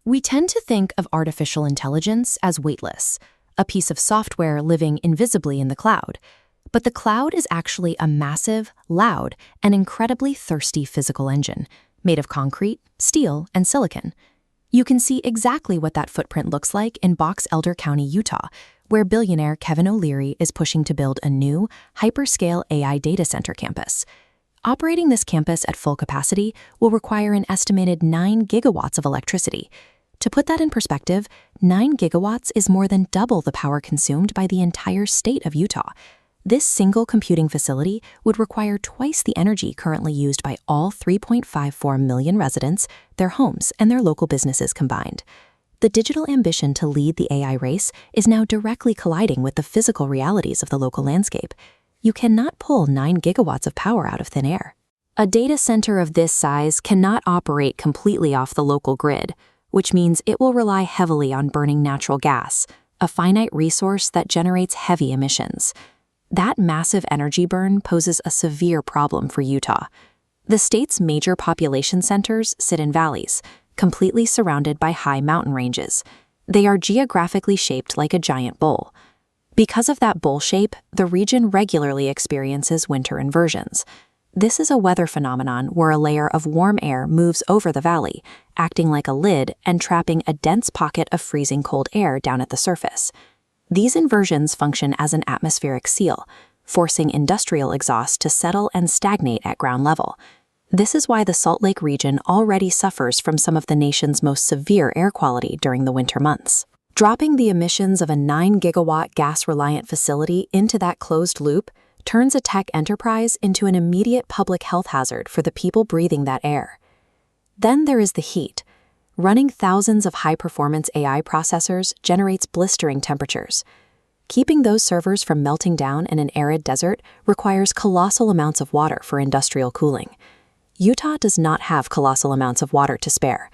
We tend to think of artificial intelligence as weightless, a piece of software living invisibly in the cloud. But the cloud is actually a massive, loud, and incredibly thirsty physical engine, made of concrete, steel, and silicon. You can see exactly what that footprint looks like in Box Elder County, Utah, where billionaire Kevin O'Leary is pushing to build a new, hyperscale AI data center campus. Operating this campus at full capacity will require an estimated 9 gigawatts of electricity. To put that in perspective, 9 gigawatts is more than double the power consumed by the entire state of Utah. This single computing facility would require twice the energy currently used by all 3.54 million residents, their homes, and their local businesses combined. The digital ambition to lead the AI race is now directly colliding with the physical realities of the local landscape. You cannot pull 9 gigawatts of power out of thin air. A data center of this size cannot operate completely off the local grid, which means it will rely heavily on burning natural gas, a finite resource that generates heavy emissions. That massive energy burn poses a severe problem for Utah. The state's major population centers sit in valleys, completely surrounded by high mountain ranges. They are geographically shaped like a giant bowl. Because of that bowl shape, the region regularly experiences winter inversions. This is a weather phenomenon where a layer of warm air moves over the valley, acting like a lid and trapping a dense pocket of freezing cold air down at the surface. These inversions function as an atmospheric seal, forcing industrial exhaust to settle and stagnate at ground level. This is why the Salt Lake region already suffers from some of the nation's most severe air quality during the winter months. Dropping the emissions of a 9-gigawatt gas-reliant facility into that closed loop turns a tech enterprise into an immediate public health hazard for the people breathing that air. Then there is the heat. Running thousands of high-performance AI processors generates blistering temperatures. Keeping those servers from melting down in an arid desert requires colossal amounts of water for industrial cooling. Utah does not have colossal amounts of water to spare.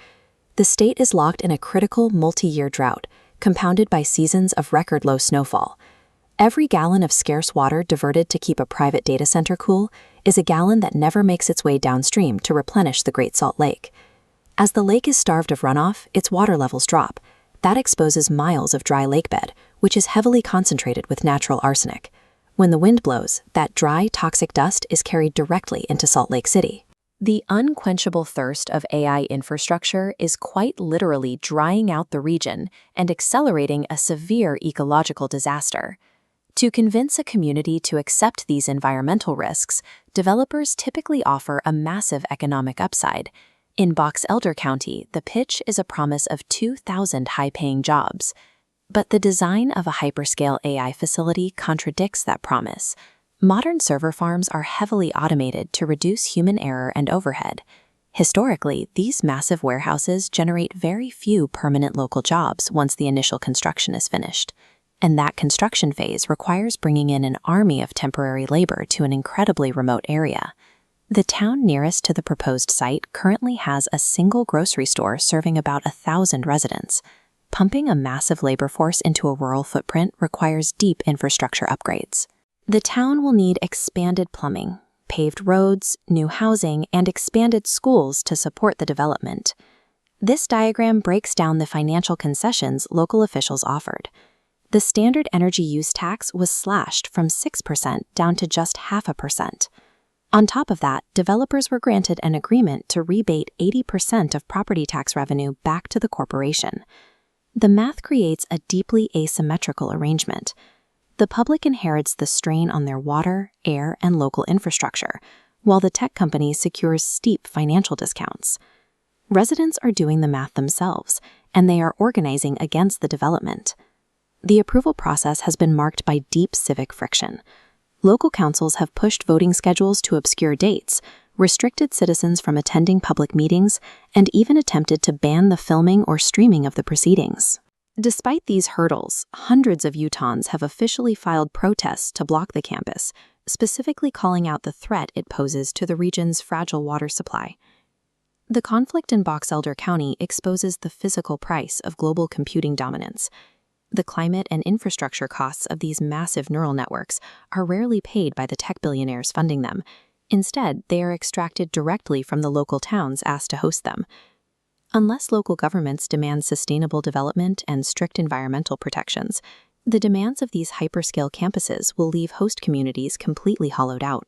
The state is locked in a critical multi-year drought, compounded by seasons of record-low snowfall. Every gallon of scarce water diverted to keep a private data center cool is a gallon that never makes its way downstream to replenish the Great Salt Lake. As the lake is starved of runoff, its water levels drop. That exposes miles of dry lake bed, which is heavily concentrated with natural arsenic. When the wind blows, that dry, toxic dust is carried directly into Salt Lake City. The unquenchable thirst of AI infrastructure is quite literally drying out the region and accelerating a severe ecological disaster. To convince a community to accept these environmental risks, developers typically offer a massive economic upside. In Box Elder County, the pitch is a promise of 2,000 high-paying jobs. But the design of a hyperscale AI facility contradicts that promise. Modern server farms are heavily automated to reduce human error and overhead. Historically, these massive warehouses generate very few permanent local jobs once the initial construction is finished. And that construction phase requires bringing in an army of temporary labor to an incredibly remote area. The town nearest to the proposed site currently has a single grocery store serving about 1,000 residents. Pumping a massive labor force into a rural footprint requires deep infrastructure upgrades. The town will need expanded plumbing, paved roads, new housing, and expanded schools to support the development. This diagram breaks down the financial concessions local officials offered. The standard energy use tax was slashed from 6% down to just 0.5%. On top of that, developers were granted an agreement to rebate 80% of property tax revenue back to the corporation. The math creates a deeply asymmetrical arrangement. The public inherits the strain on their water, air, and local infrastructure, while the tech company secures steep financial discounts. Residents are doing the math themselves, and they are organizing against the development. The approval process has been marked by deep civic friction. Local councils have pushed voting schedules to obscure dates, restricted citizens from attending public meetings, and even attempted to ban the filming or streaming of the proceedings. Despite these hurdles, hundreds of Utahns have officially filed protests to block the campus, specifically calling out the threat it poses to the region's fragile water supply. The conflict in Box Elder County exposes the physical price of global computing dominance. The climate and infrastructure costs of these massive neural networks are rarely paid by the tech billionaires funding them. Instead, they are extracted directly from the local towns asked to host them. Unless local governments demand sustainable development and strict environmental protections, the demands of these hyperscale campuses will leave host communities completely hollowed out.